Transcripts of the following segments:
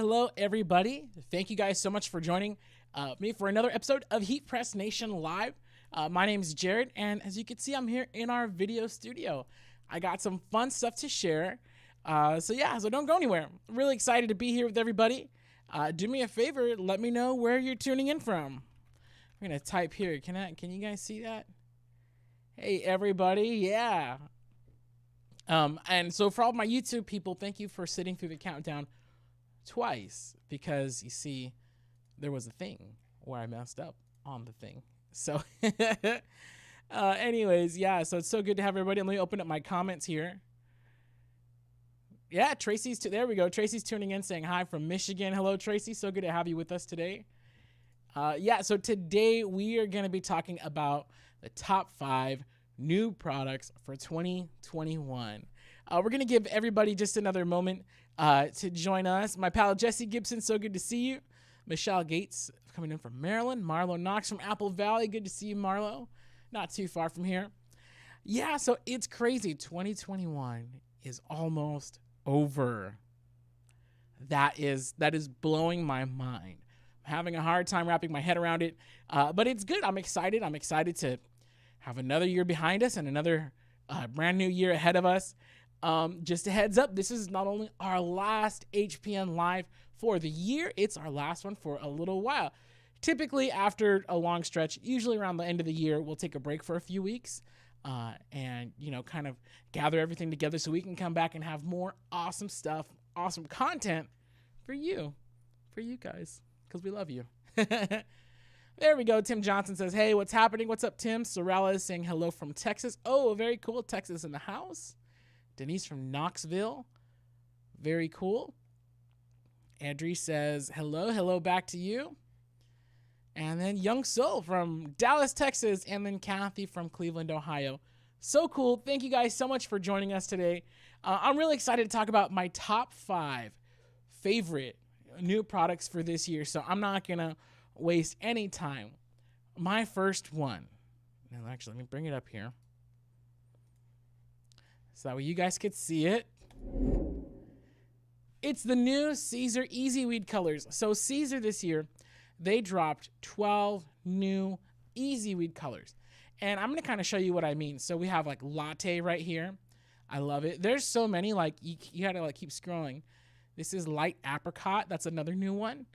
Hello, everybody. Thank you guys so much for joining me for another episode of Heat Press Nation Live. My name is Jared, and as you can see, I'm here in our video studio. I got some fun stuff to share. So don't go anywhere. I'm really excited to be here with everybody. Do me a favor, let me know where you're tuning in from. I'm gonna type here. Can you guys see that? Hey, everybody. Yeah. And so for all my YouTube people, thank you for sitting through the countdown twice, because you see there was a thing where I messed up on the thing. So anyways, yeah, so it's so good to have everybody. Let me open up my comments here. Yeah, there we go. Tracy's tuning in saying hi from Michigan. Hello, Tracy. So good to have you with us today. So today we are going to be talking about the top 5 new products for 2021. We're going to give everybody just another moment to join us. My pal Jesse Gibson, so good to see you. Michelle Gates coming in from Maryland. Marlo Knox from Apple Valley, good to see you, Marlo. Not too far from here. Yeah, so it's crazy. 2021 is almost over. That is blowing my mind. I'm having a hard time wrapping my head around it, but it's good. I'm excited. I'm excited to have another year behind us and another brand new year ahead of us. Just a heads up, this is not only our last HPN Live for the year, it's our last one for a little while. Typically after a long stretch, usually around the end of the year, we'll take a break for a few weeks and, kind of gather everything together so we can come back and have more awesome stuff, awesome content for you guys, because we love you. There we go. Tim Johnson says, hey, what's happening? What's up, Tim? Sorella is saying hello from Texas. Oh, very cool. Texas in the house. Denise from Knoxville. Very cool. Andrew says, hello back to you. And then Young Soul from Dallas, Texas. And then Kathy from Cleveland, Ohio. So cool. Thank you guys so much for joining us today. I'm really excited to talk about my top 5 favorite new products for this year. So I'm not going to waste any time. My first one. Now, actually, let me bring it up here, so that way you guys could see it. It's the new Siser EasyWeed colors. So Siser this year, they dropped 12 new EasyWeed colors. And I'm going to kind of show you what I mean. So we have like latte right here. I love it. There's so many, like you got to like keep scrolling. This is light apricot. That's another new one.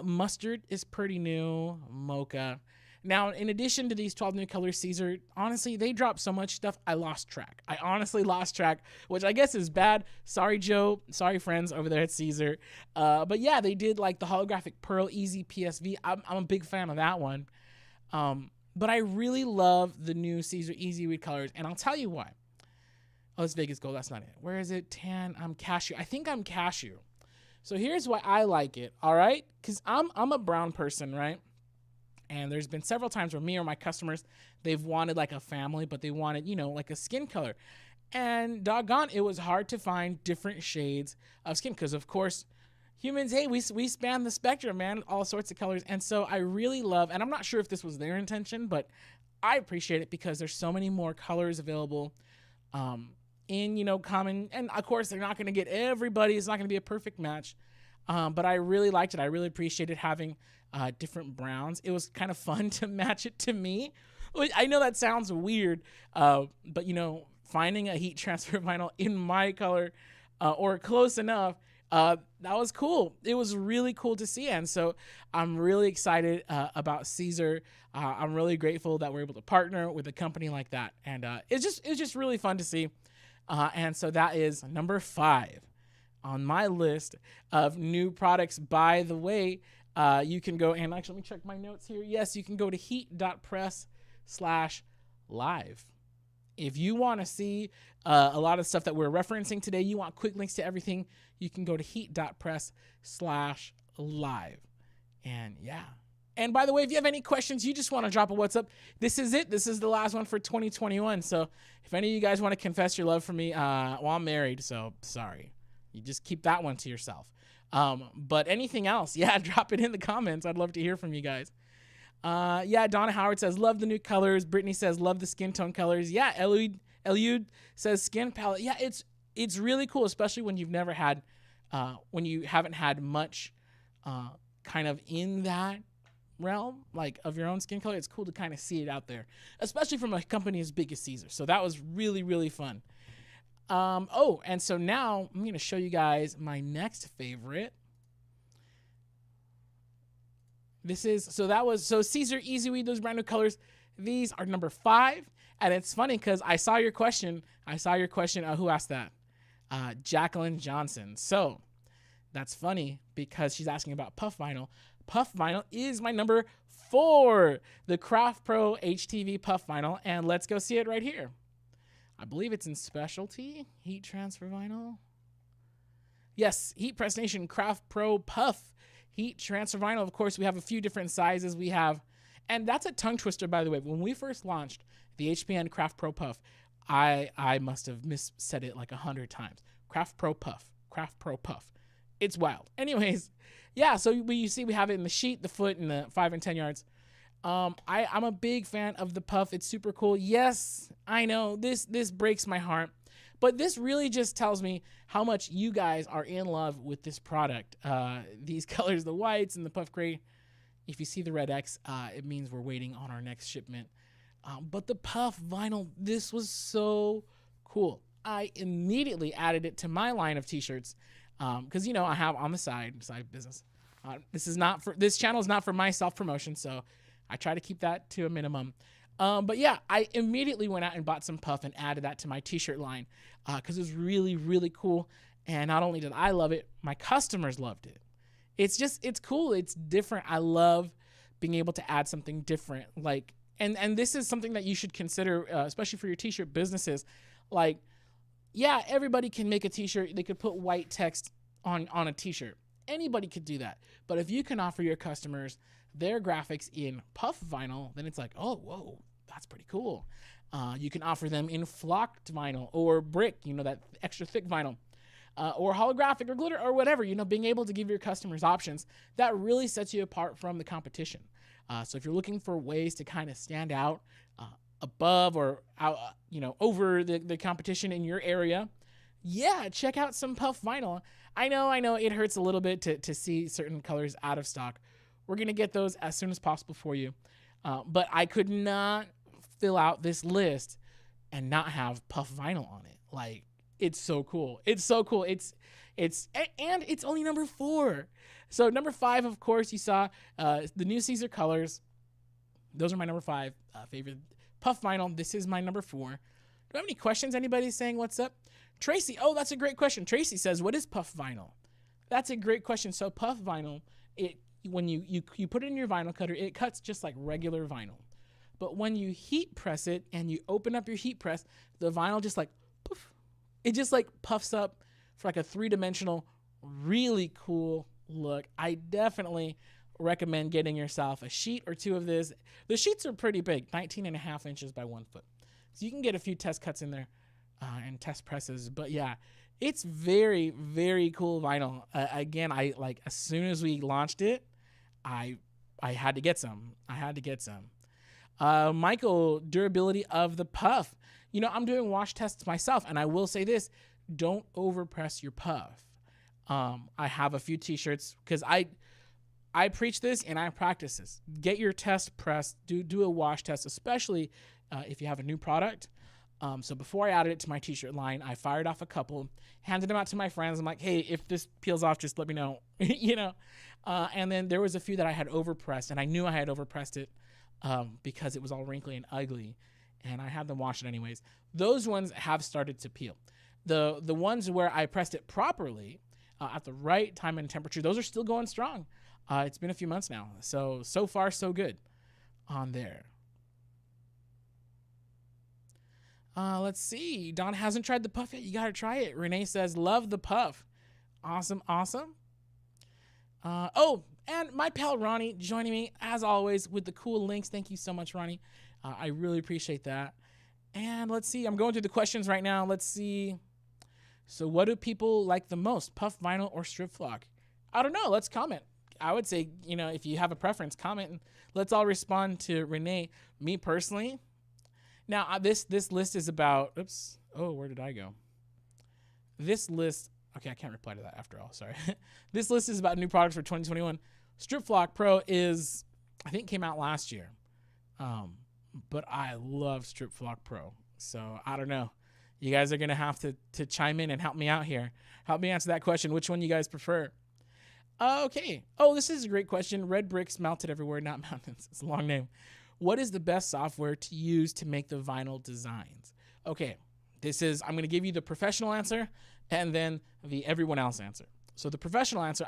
Mustard is pretty new. Mocha. Now, in addition to these 12 new colors, Siser, honestly, they dropped so much stuff, I lost track. I honestly lost track, which I guess is bad. Sorry, Joe. Sorry, friends over there at Siser. But yeah, they did like the holographic Pearl Easy PSV. I'm a big fan of that one. But I really love the new Siser EasyWeed colors, and I'll tell you why. Oh, it's Vegas Gold. That's not it. Where is it? Tan. I'm Cashew. I think I'm Cashew. So here's why I like it, all right? Because I'm a brown person, right? And there's been several times where me or my customers, they've wanted like a family, but they wanted, you know, like a skin color. And doggone, it was hard to find different shades of skin because, of course, humans, hey, we span the spectrum, man, all sorts of colors. And so I really love, and I'm not sure if this was their intention, but I appreciate it because there's so many more colors available in, you know, common. And, of course, they're not going to get everybody. It's not going to be a perfect match. But I really liked it. I really appreciated having different browns. It was kind of fun to match it to me. I know that sounds weird, but, you know, finding a heat transfer vinyl in my color or close enough, that was cool. It was really cool to see. And so I'm really excited about Siser. I'm really grateful that we're able to partner with a company like that. And it's just really fun to see. And so that is number 5 on my list of new products. By the way, you can go and actually let me check my notes here. Yes, you can go to heat.press/live. If you want to see a lot of stuff that we're referencing today, you want quick links to everything, you can go to heat.press/live. And yeah. And by the way, if you have any questions, you just want to drop a what's up, this is it. This is the last one for 2021. So if any of you guys want to confess your love for me, well, I'm married, so sorry. You just keep that one to yourself. But anything else, yeah, drop it in the comments. I'd love to hear from you guys. Yeah, Donna Howard says, love the new colors. Brittany says, love the skin tone colors. Yeah, Eliud says skin palette. Yeah, it's really cool, especially when you've never had, when you haven't had much kind of in that realm, like of your own skin color. It's cool to kind of see it out there, especially from a company as big as Siser. So that was really, really fun. Oh, and so now I'm going to show you guys my next favorite. This is, so Siser EasyWeed, those brand new colors. These are number 5. And it's funny because I saw your question. Who asked that? Jacqueline Johnson. So that's funny because she's asking about puff vinyl. Puff vinyl is my number 4, the Craft Pro HTV puff vinyl. And let's go see it right here. I believe it's in specialty heat transfer vinyl. Yes, Heat Press Nation Craft Pro Puff heat transfer vinyl. Of course, we have a few different sizes. We have, and that's a tongue twister, by the way. When we first launched the HPN Craft Pro Puff, I must have missaid it like 100 times. Craft Pro Puff, Craft Pro Puff. It's wild. Anyways, yeah. So you see, we have it in the sheet, the foot, and the 5 and 10 yards. I'm a big fan of the puff. It's super cool. Yes, I know this breaks my heart, but this really just tells me how much you guys are in love with this product. These colors, the whites and the puff gray. If you see the red X, it means we're waiting on our next shipment. But the puff vinyl, this was so cool. I immediately added it to my line of t-shirts. Cause you know, I have on the side business. This channel is not for my self-promotion. So I try to keep that to a minimum. But yeah, I immediately went out and bought some puff and added that to my t-shirt line because it was really, really cool. And not only did I love it, my customers loved it. It's cool. It's different. I love being able to add something different. Like, and this is something that you should consider, especially for your t-shirt businesses. Like, yeah, everybody can make a t-shirt. They could put white text on a t-shirt. Anybody could do that. But if you can offer your customers their graphics in puff vinyl, then it's like, oh, whoa, that's pretty cool. You can offer them in flocked vinyl or brick, you know, that extra thick vinyl, or holographic or glitter or whatever, you know, being able to give your customers options that really sets you apart from the competition. So if you're looking for ways to kind of stand out above or out, you know, over the competition in your area, yeah, check out some puff vinyl. I know it hurts a little bit to see certain colors out of stock. We're going to get those as soon as possible for you. But I could not fill out this list and not have puff vinyl on it. Like, It's so cool. It's so cool. And it's only number 4. So number 5, of course, you saw the new Siser colors. Those are my number 5 favorite. Puff vinyl. This is my number 4. Do I have any questions? Anybody saying what's up? Tracy. Oh, that's a great question. Tracy says, what is puff vinyl? That's a great question. So puff vinyl, when you put it in your vinyl cutter, it cuts just like regular vinyl. But when you heat press it and you open up your heat press, the vinyl just like poof. It just like puffs up for like a 3-dimensional, really cool look. I definitely recommend getting yourself a sheet or 2 of this. The sheets are pretty big, 19.5 inches by 1 foot. So you can get a few test cuts in there and test presses. But yeah, it's very, very cool vinyl. Again, I like as soon as we launched it, I had to get some. Michael, durability of the puff. You know, I'm doing wash tests myself, and I will say this: don't overpress your puff. I have a few t-shirts because I preach this and I practice this. Get your test pressed. Do a wash test, especially if you have a new product. So before I added it to my t-shirt line, I fired off a couple, handed them out to my friends. I'm like, hey, if this peels off, just let me know, you know? And then there was a few that I had overpressed, and I knew I had overpressed it because it was all wrinkly and ugly, and I had them wash it anyways. Those ones have started to peel. The ones where I pressed it properly at the right time and temperature, those are still going strong. It's been a few months now. So far, so good on there. Let's see. Don hasn't tried the puff yet. You got to try it. Renee says, love the puff. Awesome. Oh, and my pal Ronnie joining me, as always, with the cool links. Thank you so much, Ronnie. I really appreciate that. And let's see. I'm going through the questions right now. Let's see. So what do people like the most, puff vinyl or strip flock? I don't know. Let's comment. I would say, you know, if you have a preference, comment, and let's all respond to Renee. Me personally, now this list is about, oops, oh, where did I go? This list, okay, I can't reply to that after all, sorry. This list is about new products for 2021. Strip Flock Pro is, I think came out last year, but I love Strip Flock Pro, so I don't know. You guys are going to have to chime in and help me out here. Help me answer that question. Which one you guys prefer? Okay. Oh, this is a great question. Red bricks melted everywhere, not mountains. It's a long name. What is the best software to use to make the vinyl designs? Okay. I'm going to give you the professional answer and then the everyone else answer. So the professional answer,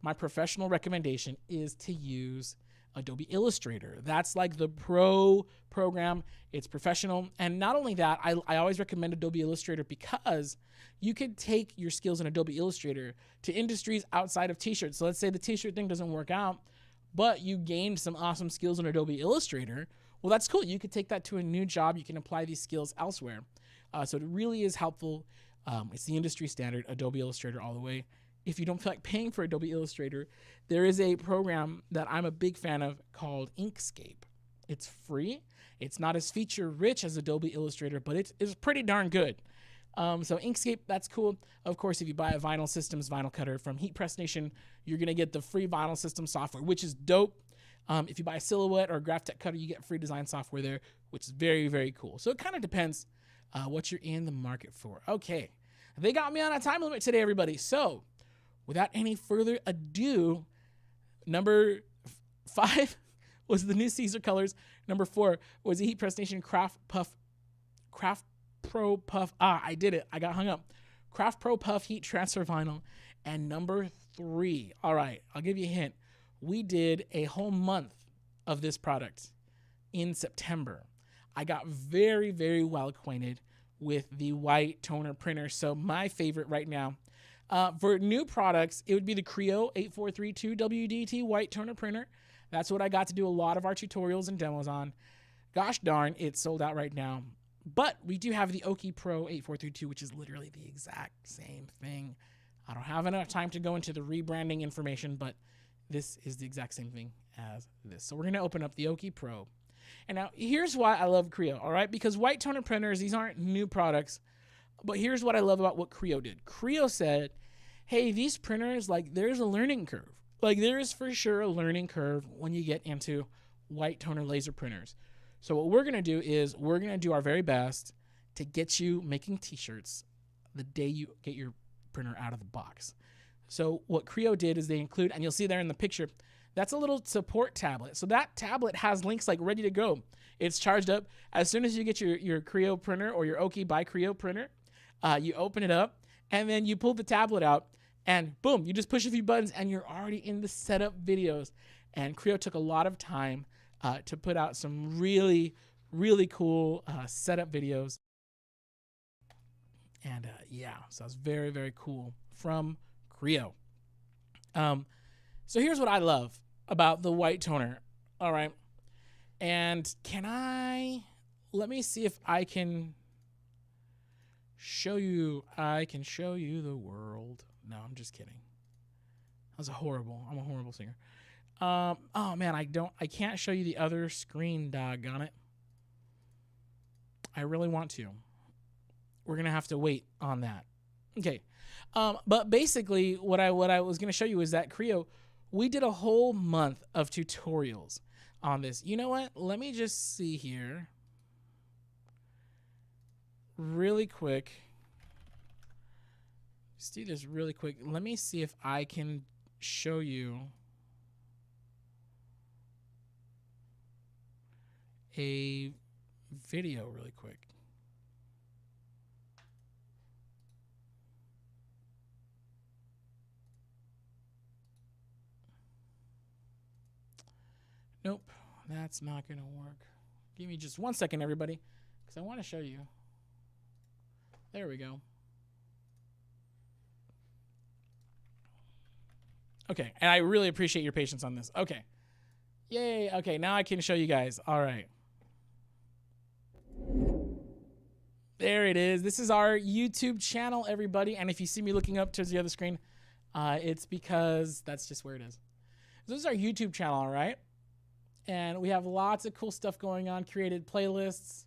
my professional recommendation is to use Adobe Illustrator. That's like the pro program. It's professional. And not only that, I always recommend Adobe Illustrator because you could take your skills in Adobe Illustrator to industries outside of t-shirts. So let's say the t-shirt thing doesn't work out, but you gained some awesome skills in Adobe Illustrator. Well, that's cool. You could take that to a new job. You can apply these skills elsewhere. So it really is helpful. It's the industry standard, Adobe Illustrator all the way. If you don't feel like paying for Adobe Illustrator, there is a program that I'm a big fan of called Inkscape. It's free. It's not as feature rich as Adobe Illustrator, but it's pretty darn good. So Inkscape, that's cool. Of course, if you buy a Vinyl Systems vinyl cutter from Heat Press Nation, you're going to get the free Vinyl System software, which is dope. If you buy a Silhouette or Graphtec cutter, you get free design software there, which is very, very cool. So it kind of depends what you're in the market for. Okay. They got me on a time limit today, everybody. So without any further ado, number 5 was the new Siser colors. Number 4 was the Heat Press Nation Craft Pro Puff. I did it. I got hung up. Craft Pro Puff Heat Transfer Vinyl. And number 3. All right. I'll give you a hint. We did a whole month of this product in September. I got very, very well acquainted with the white toner printer. So my favorite right now, for new products, it would be the Creo 8432 WDT white toner printer. That's what I got to do a lot of our tutorials and demos on. Gosh darn, it's sold out right now. But we do have the Oki Pro 8432, which is literally the exact same thing. I don't have enough time to go into the rebranding information, but this is the exact same thing as this. So we're going to open up the Oki Pro. And now here's why I love Creo, all right? Because white toner printers, these aren't new products. But here's what I love about what Creo did. Creo said, hey, these printers, like, there's a learning curve. Like, there is for sure a learning curve when you get into white toner laser printers. So what we're going to do is we're going to do our very best to get you making t-shirts the day you get your printer out of the box. So what Creo did is they include, and you'll see there in the picture, that's a little support tablet. So that tablet has links like ready to go. It's charged up. As soon as you get your Creo printer or your Oki by Creo printer, you open it up and then you pull the tablet out and boom, you just push a few buttons and you're already in the setup videos. And Creo took a lot of time to put out some really, really cool setup videos. And yeah, so it's very, very cool from Creo. So here's what I love about the white toner. All right. And let me see if I can show you, the world. No, I'm just kidding. I'm a horrible singer. Oh man, I can't show you the other screen, doggone it. I really want to. We're going to have to wait on that. Okay. But basically what I was going to show you is that Creo, we did a whole month of tutorials on this. You know what? Let me just see here really quick. Just do this really quick. Let me see if I can show you a video really quick. Nope, that's not gonna work. Give me just 1 second, everybody, because I want to show you. There we go. Okay, and I really appreciate your patience on this. Okay. Yay, okay, now I can show you guys. All right. There it is. This is our YouTube channel, everybody. And if you see me looking up towards the other screen, it's because that's just where it is. So this is our YouTube channel, all right? And we have lots of cool stuff going on, created playlists.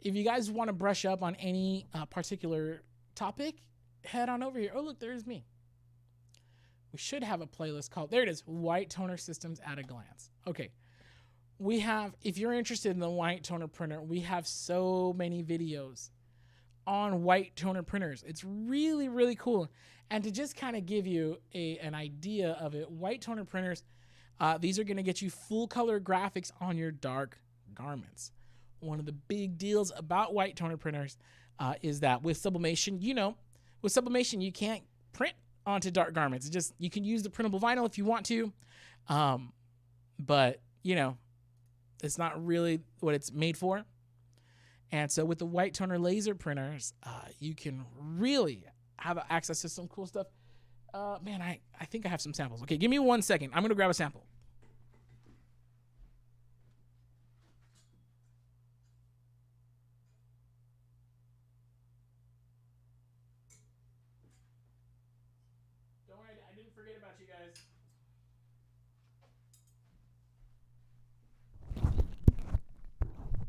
If you guys want to brush up on any particular topic, head on over here. Oh, look, there's me. We should have a playlist called, there it is, White Toner Systems at a Glance. Okay. We have, if you're interested in the white toner printer, we have so many videos on white toner printers. It's really, really cool. And to just kind of give you an idea of it, white toner printers, these are going to get you full color graphics on your dark garments. One of the big deals about white toner printers is that with sublimation, with sublimation, you can't print onto dark garments. It's just, you can use the printable vinyl if you want to. But, it's not really what it's made for. And so with the white toner laser printers, you can really have access to some cool stuff. Man, I think I have some samples. Okay, give me 1 second. I'm going to grab a sample. Don't worry, I didn't forget about you guys.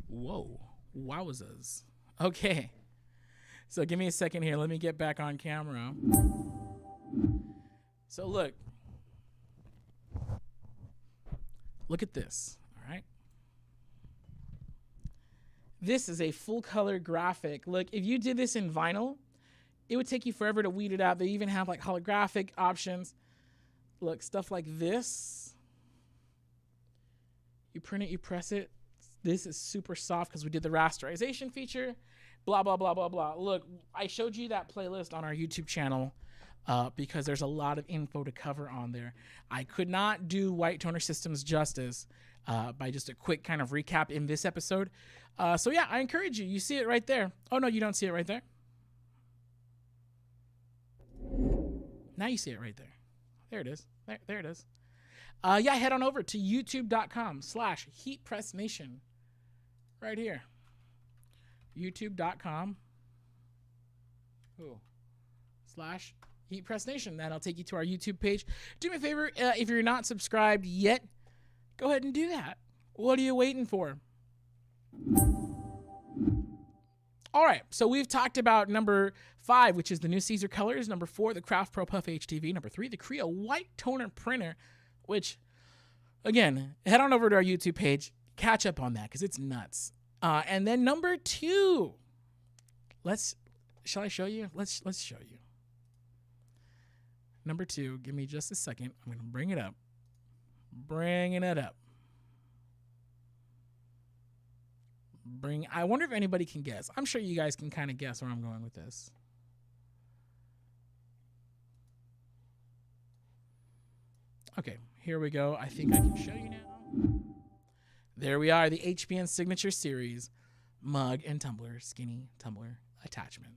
Whoa, wowzers. Okay, so give me a second here. Let me get back on camera. So look at this, all right? This is a full color graphic. Look, if you did this in vinyl, it would take you forever to weed it out. They even have like holographic options. Look, stuff like this. You print it, you press it. This is super soft because we did the rasterization feature, blah, blah, blah, blah, blah. Look, I showed you that playlist on our YouTube channel because there's a lot of info to cover on there. I could not do white toner systems justice by just a quick kind of recap in this episode. So yeah, I encourage you. You see it right there. Oh no, you don't see it right there. Now you see it right there. There it is. There it is. Yeah, head on over to youtube.com/heatpressnation. Right here. youtube.com/heatpressnation. That'll take you to our YouTube page. Do me a favor, if you're not subscribed yet, go ahead and do that. What are you waiting for? All right, so we've talked about number 5, which is the new Siser colors. Number 4, the Craft Pro Puff HTV. Number 3, the Creo White Toner Printer, which, again, head on over to our YouTube page. Catch up on that because it's nuts. And then number 2, let's shall I show you? Let's show you. Number 2, give me just a second. I'm going to bring it up. Bringing it up. I wonder if anybody can guess. I'm sure you guys can kind of guess where I'm going with this. Okay, here we go. I think I can show you now. There we are, the HPN Signature Series mug and tumbler, skinny tumbler attachment.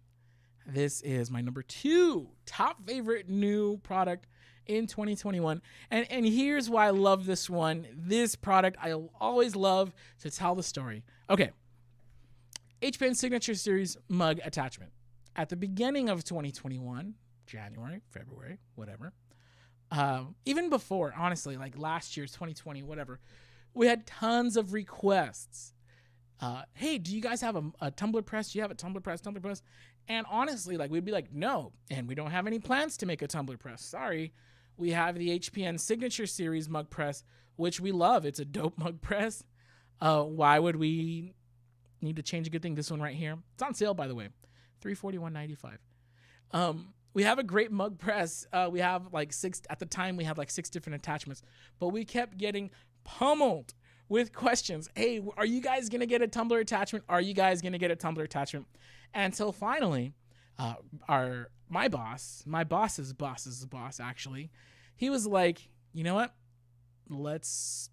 This is my number 2 top favorite new product in 2021. And here's why I love this one. This product, I always love to tell the story. Okay, HPN Signature Series mug attachment. At the beginning of 2021, January, February, whatever, even before, honestly, like last year's 2020, whatever, we had tons of requests. Hey, do you guys have a tumbler press? Do you have a tumbler press? And honestly, like we'd be like, no, and we don't have any plans to make a tumbler press. Sorry. We have the HPN Signature Series mug press, which we love. It's a dope mug press. Why would we need to change a good thing? This one right here. It's on sale, by the way. $341.95. We have a great mug press. We have like 6, at the time we had like 6 different attachments, but we kept getting pummeled with questions. Hey, are you guys going to get a tumbler attachment? Are you guys going to get a tumbler attachment? Until finally, my boss's boss, actually, he was like, you know what? Let's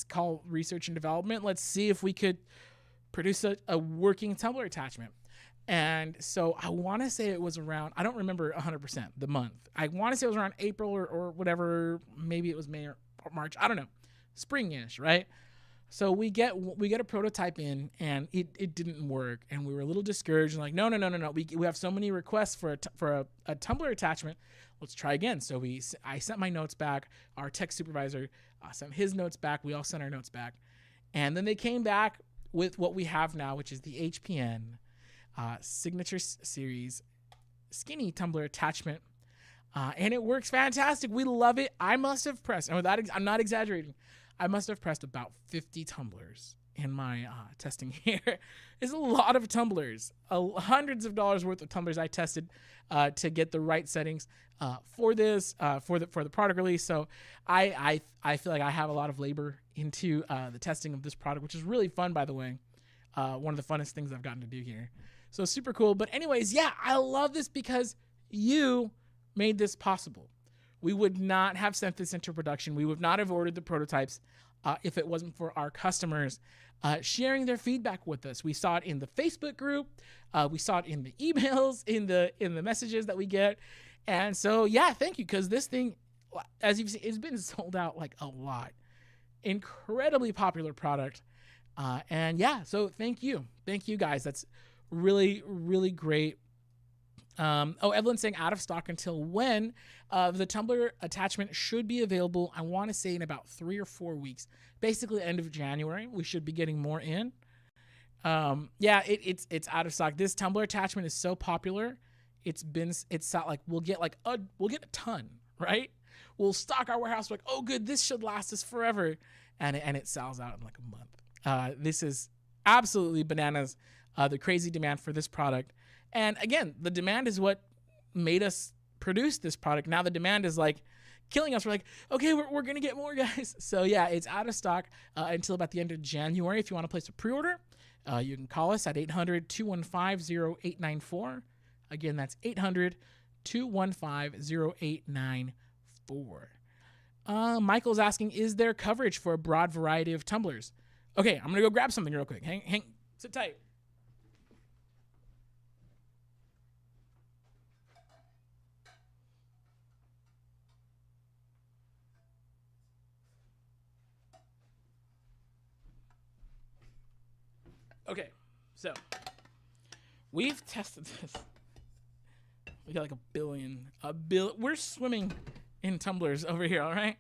call research and development. Let's see if we could produce a working tumbler attachment. And so I want to say it was around, I don't remember 100% the month. I want to say it was around April or whatever. Maybe it was May or March. I don't know. Spring-ish, right? So we get a prototype in, and it didn't work, and we were a little discouraged. And like, no. We have so many requests for a tumbler attachment. Let's try again. So I sent my notes back. Our tech supervisor sent his notes back. We all sent our notes back, and then they came back with what we have now, which is the HPN Signature Series skinny tumbler attachment, and it works fantastic. We love it. I must have pressed, and I'm not exaggerating, I must have pressed about 50 tumblers in my testing here. It's a lot of tumblers, hundreds of dollars worth of tumblers I tested to get the right settings for this for the product release. So I feel like I have a lot of labor into the testing of this product, which is really fun, by the way. One of the funnest things I've gotten to do here. So super cool. But anyways, yeah, I love this because you made this possible. We would not have sent this into production. We would not have ordered the prototypes if it wasn't for our customers sharing their feedback with us. We saw it in the Facebook group. We saw it in the emails, in the messages that we get. And so, yeah, thank you. Because this thing, as you've seen, it's been sold out like a lot. Incredibly popular product. And yeah, so thank you. Thank you, guys. That's really, really great. Evelyn's saying out of stock until when? The tumbler attachment should be available, I want to say, in about 3 or 4 weeks. Basically, end of January, we should be getting more in. Yeah, it's out of stock. This tumbler attachment is so popular. It's like we'll get a ton, right? We'll stock our warehouse like, oh, good, this should last us forever, and it sells out in like a month. This is absolutely bananas. The crazy demand for this product. And again, the demand is what made us produce this product. Now the demand is like killing us. We're like, okay, we're going to get more, guys. So yeah, it's out of stock until about the end of January. If you want to place a pre-order, you can call us at 800-215-0894. Again, that's 800-215-0894. Michael's asking, is there coverage for a broad variety of tumblers? Okay, I'm going to go grab something real quick. Hang, sit tight. Okay, so we've tested this. We got like a billion. We're swimming in tumblers over here, all right?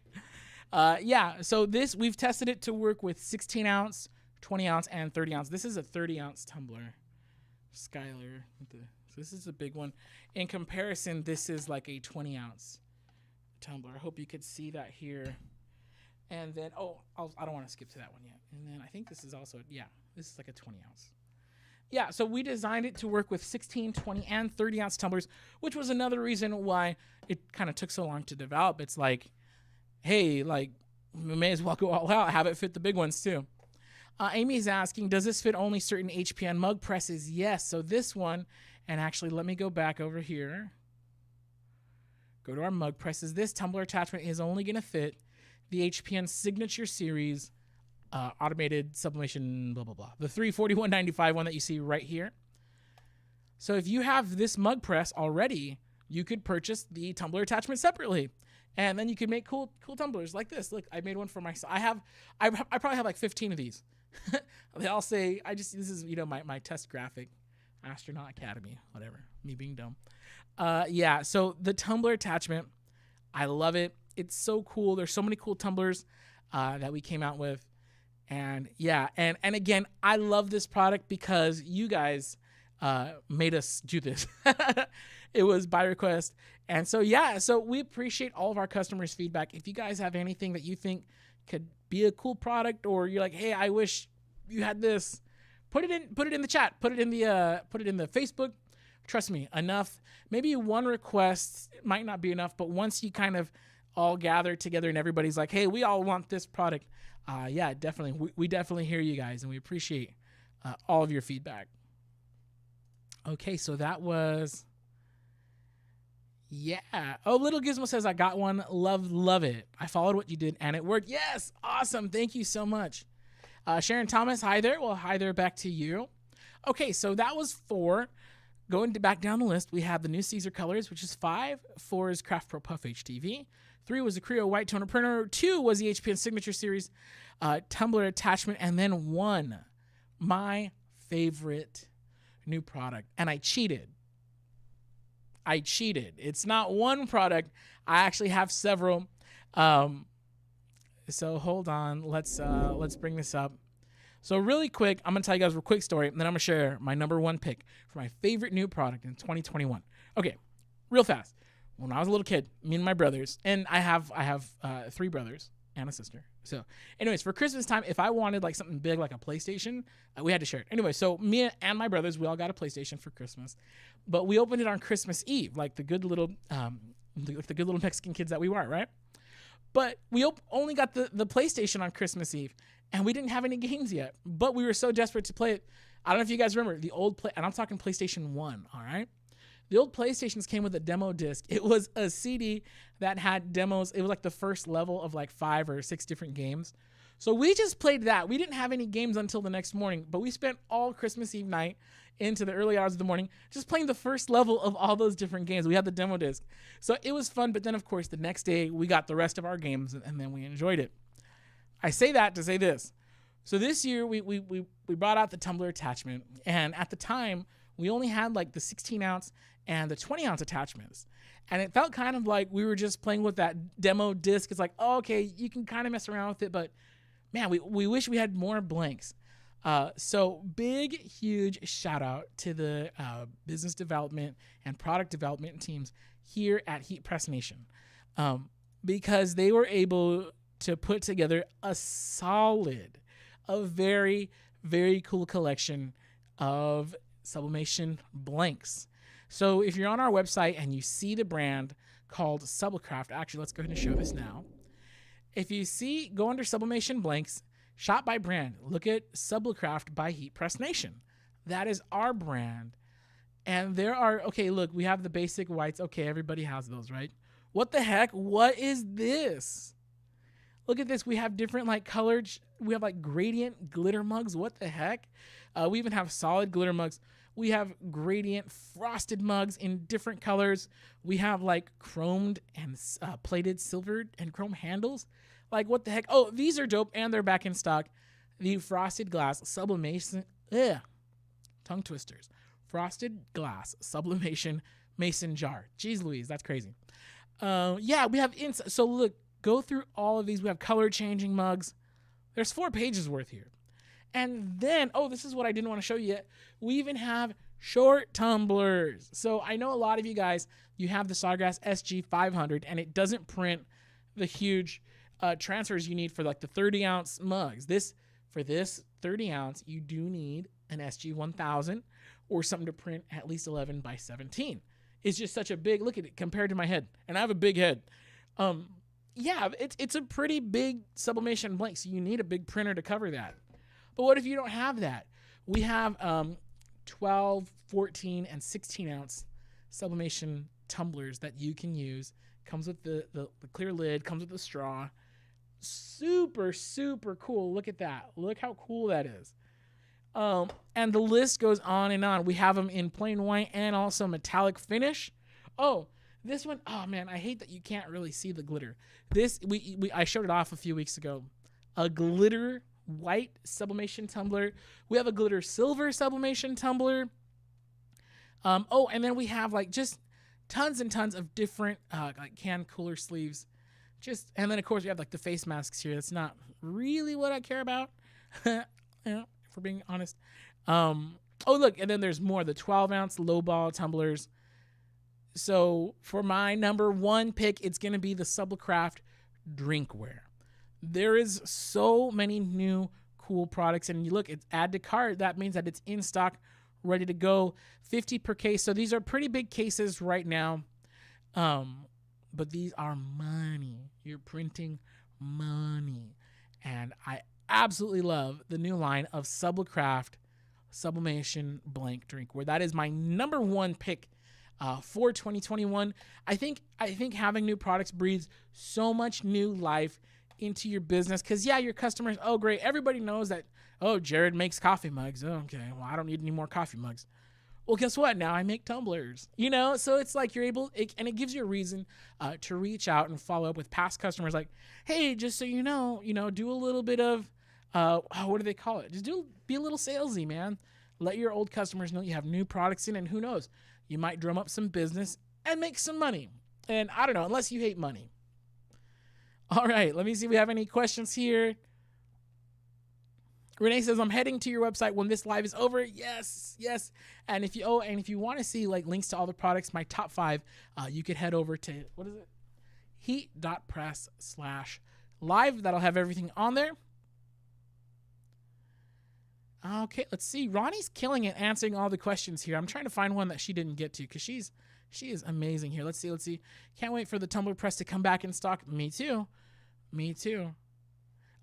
Yeah, so we've tested it to work with 16 ounce, 20 ounce, and 30 ounce. This is a 30 ounce tumbler. Skylar, so this is a big one. In comparison, this is like a 20 ounce tumbler. I hope you could see that here. And then, I don't want to skip to that one yet. And then I think this is also, yeah, this is like a 20 ounce. yeah, so we designed it to work with 16, 20, and 30 ounce tumblers, which was another reason why it kind of took so long to develop. It's like, hey, like, we may as well go all out, have it fit the big ones too. Amy's asking, does this fit only certain HPN mug presses? Yes. So this one, and actually let me go back over here. Go to our mug presses. This tumbler attachment is only going to fit the HPN Signature Series automated sublimation, blah, blah, blah. The 341.95 one that you see right here. So if you have this mug press already, you could purchase the tumbler attachment separately. And then you could make cool tumblers like this. Look, I made one for myself. I probably have like 15 of these. They all say, this is, my test graphic, Astronaut Academy, whatever, me being dumb. Yeah, so the tumbler attachment, I love it. It's so cool. There's so many cool tumblers that we came out with. And yeah, and again, I love this product because you guys made us do this. It was by request. And so, yeah, so we appreciate all of our customers' feedback. If you guys have anything that you think could be a cool product, or you're like, hey, I wish you had this, put it in the chat, put it in the Facebook. Trust me, enough. Maybe one request might not be enough, but once you kind of all gather together and everybody's like, hey, we all want this product. Yeah, definitely. We definitely hear you guys, and we appreciate all of your feedback. Okay, so that was, yeah. Oh, Little Gizmo says, I got one. Love it. I followed what you did, and it worked. Yes, awesome. Thank you so much. Sharon Thomas, hi there. Well, hi there back to you. Okay, so that was 4. Going back down the list, we have the new Siser colors, which is 5. 4 is Craft Pro Puff HTV. 3 was the Creo White Toner Printer. 2 was the HPN Signature Series tumbler attachment. And then 1, my favorite new product. And I cheated. It's not one product. I actually have several. So hold on. Let's bring this up. So really quick, I'm going to tell you guys a real quick story, and then I'm going to share my number 1 pick for my favorite new product in 2021. Okay, real fast. When I was a little kid, me and my brothers, and I have 3 brothers and a sister. So anyways, for Christmas time, if I wanted like something big like a PlayStation, we had to share it. Anyway, so me and my brothers, we all got a PlayStation for Christmas, but we opened it on Christmas Eve, like the good little Mexican kids that we were, right? But we only got the PlayStation on Christmas Eve, and we didn't have any games yet, but we were so desperate to play it. I don't know if you guys remember the old and I'm talking PlayStation 1, all right? The old PlayStations came with a demo disc. It was a CD that had demos. It was like the first level of like 5 or 6 different games. So we just played that. We didn't have any games until the next morning, but we spent all Christmas Eve night into the early hours of the morning just playing the first level of all those different games. We had the demo disc. So it was fun, but then of course the next day we got the rest of our games, and then we enjoyed it. I say that to say this. So this year we brought out the tumbler attachment, and at the time we only had like the 16 ounce and the 20 ounce attachments. And it felt kind of like we were just playing with that demo disc. It's like, oh, okay, you can kind of mess around with it, but man, we wish we had more blanks. So big, huge shout out to the business development and product development teams here at Heat Press Nation, because they were able to put together a very, very cool collection of sublimation blanks. So if you're on our website and you see the brand called Sublecraft, actually, let's go ahead and show this now. If you see, go under sublimation blanks, shop by brand, look at Sublecraft by Heat Press Nation. That is our brand. And there are, okay, look, we have the basic whites. Okay, everybody has those, right? What the heck? What is this? Look at this. We have different like colored, we have like gradient glitter mugs. What the heck? We even have solid glitter mugs. We have gradient frosted mugs in different colors. We have like chromed and plated silvered and chrome handles. Like what the heck? Oh, these are dope, and they're back in stock. The frosted glass sublimation, tongue twisters. Frosted glass sublimation mason jar. Jeez Louise, that's crazy. Yeah, we have so look, go through all of these. We have color changing mugs. There's 4 pages worth here. And then, oh, this is what I didn't want to show you yet. We even have short tumblers. So I know a lot of you guys, you have the Sawgrass SG500, and it doesn't print the huge transfers you need for like the 30 ounce mugs. For this 30 ounce, you do need an SG-1000 or something to print at least 11 by 17. It's just such a big, look at it compared to my head. And I have a big head. Yeah, it's a pretty big sublimation blank. So you need a big printer to cover that. But what if you don't have that? We have 12, 14, and 16 ounce sublimation tumblers that you can use. Comes with the clear lid, comes with the straw. Super, super cool. Look at that. Look how cool that is. And the list goes on and on. We have them in plain white and also metallic finish. Oh, this one, oh man, I hate that you can't really see the glitter. This, I showed it off a few weeks ago. A glitter white sublimation tumbler. We have a glitter silver sublimation tumbler. Oh, and then we have like just tons and tons of different like can cooler sleeves. And then of course we have like the face masks here. That's not really what I care about. You know, if we're being honest. Oh look, and then there's more, the 12 ounce low ball tumblers. So for my number one pick, it's going to be the Sublecraft drinkware. There is so many new cool products, and you look, it's add to cart. That means that it's in stock, ready to go. 50 per case. So these are pretty big cases right now. But these are money. You're printing money. And I absolutely love the new line of Sublecraft Sublimation blank drinkware. That is my number one pick for 2021. I think having new products breathes so much new life into your business, because yeah, your customers, oh great, everybody knows that, oh, Jared makes coffee mugs. Oh, okay, well, I don't need any more coffee mugs. Well, guess what? Now I make tumblers, you know? So it's like you're able, and it gives you a reason to reach out and follow up with past customers like, hey, just so you know, do a little bit of, what do they call it? Just be a little salesy, man. Let your old customers know you have new products in, and who knows, you might drum up some business and make some money. And I don't know, unless you hate money. All right, let me see if we have any questions here. Renee says, I'm heading to your website when this live is over. Yes, yes. And if you want to see like links to all the products, my top 5, you could head over to, what is it? heat.press/live. That'll have everything on there. Okay, let's see. Ronnie's killing it answering all the questions here. I'm trying to find one that she didn't get to because she is amazing here. Let's see. Can't wait for the Tumbler press to come back in stock. Me too.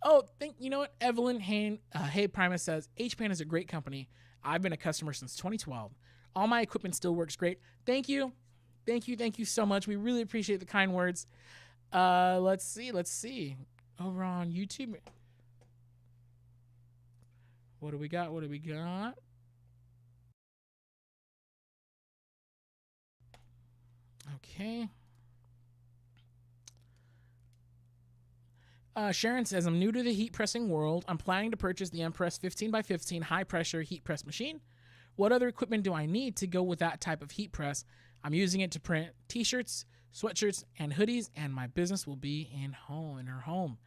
Oh, you know what? Evelyn Hey Primus says, HPan is a great company. I've been a customer since 2012. All my equipment still works great. Thank you so much. We really appreciate the kind words. Let's see. Over on YouTube. What do we got? Okay. Sharon says, I'm new to the heat pressing world. I'm planning to purchase the Empress 15x15 high pressure heat press machine. What other equipment do I need to go with that type of heat press? I'm using it to print t-shirts, sweatshirts, and hoodies, and my business will be in her home.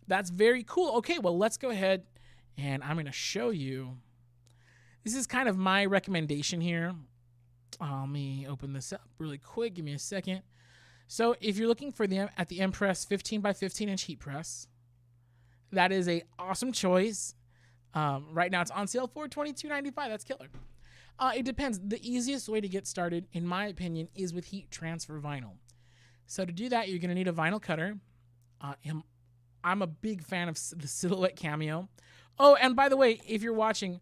That's very cool. Okay, well, let's go ahead and I'm going to show you. This is kind of my recommendation here. Let me open this up really quick. Give me a second. So if you're looking for the Empress 15x15 inch heat press, that is a awesome choice. Right now it's on sale for $22.95. That's killer. It depends. The easiest way to get started, in my opinion, is with heat transfer vinyl. So to do that, you're going to need a vinyl cutter. I'm a big fan of the Silhouette Cameo. Oh, and by the way, if you're watching,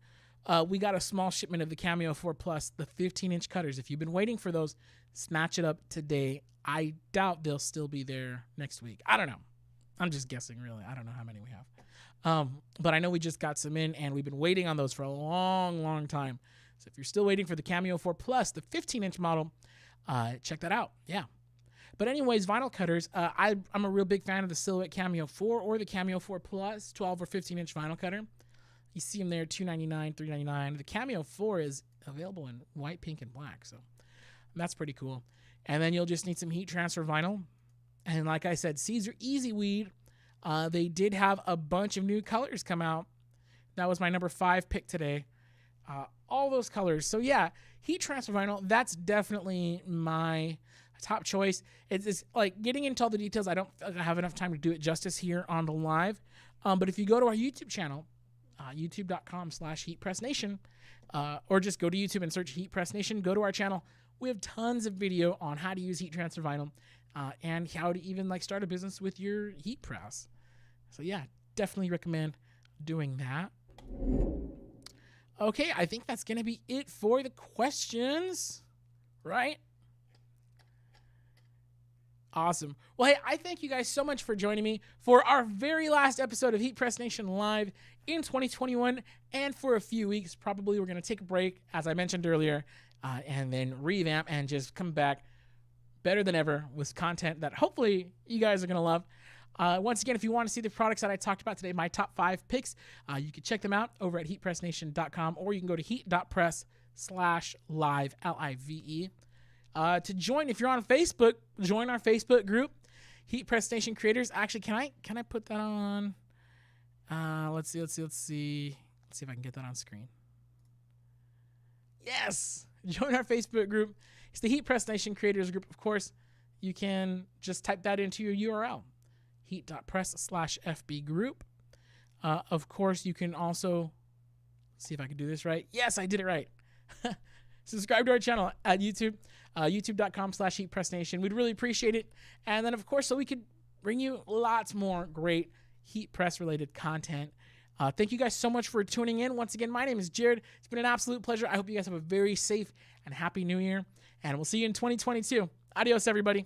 we got a small shipment of the Cameo 4 Plus, the 15-inch cutters. If you've been waiting for those, snatch it up today. I doubt they'll still be there next week. I don't know. I'm just guessing, really. I don't know how many we have. But I know we just got some in, and we've been waiting on those for a long, long time. So if you're still waiting for the Cameo 4 Plus, the 15-inch model, check that out. Yeah. But anyways, vinyl cutters, I'm a real big fan of the Silhouette Cameo 4 or the Cameo 4 Plus 12 or 15-inch vinyl cutter. You see them there, $2.99, $3.99. The Cameo 4 is available in white, pink, and black, so that's pretty cool. And then you'll just need some heat transfer vinyl. And like I said, Siser EasyWeed, they did have a bunch of new colors come out. That was my number 5 pick today. All those colors. So yeah, heat transfer vinyl, that's definitely my top choice. It's like getting into all the details. I don't have enough time to do it justice here on the live. But if you go to our YouTube channel, youtube.com/HeatPressNation, or just go to YouTube and search Heat Press Nation. Go to our channel. We have tons of video on how to use heat transfer vinyl and how to even like start a business with your heat press. So yeah, definitely recommend doing that. Okay, I think that's going to be it for the questions, right? Awesome. Well, hey, I thank you guys so much for joining me for our very last episode of Heat Press Nation Live in 2021. And for a few weeks, probably we're going to take a break, as I mentioned earlier, and then revamp and just come back better than ever with content that hopefully you guys are going to love. Once again, if you want to see the products that I talked about today, my top 5 picks, you can check them out over at heatpressnation.com, or you can go to heat.press/live, LIVE. To join, if you're on Facebook, join our Facebook group, Heat Press Nation Creators. Actually, can I put that on? Let's see if I can get that on screen. Yes, join our Facebook group. It's the Heat Press Nation Creators group. Of course, you can just type that into your URL, heat.press/FB group. Of course, you can also see if I can do this right. Yes, I did it right. Subscribe to our channel at YouTube, youtube.com/HeatPressNation. We'd really appreciate it. And then, of course, so we could bring you lots more great heat press related content. Thank you guys so much for tuning in. Once again, my name is Jared. It's been an absolute pleasure. I hope you guys have a very safe and happy new year. And we'll see you in 2022. Adios, everybody.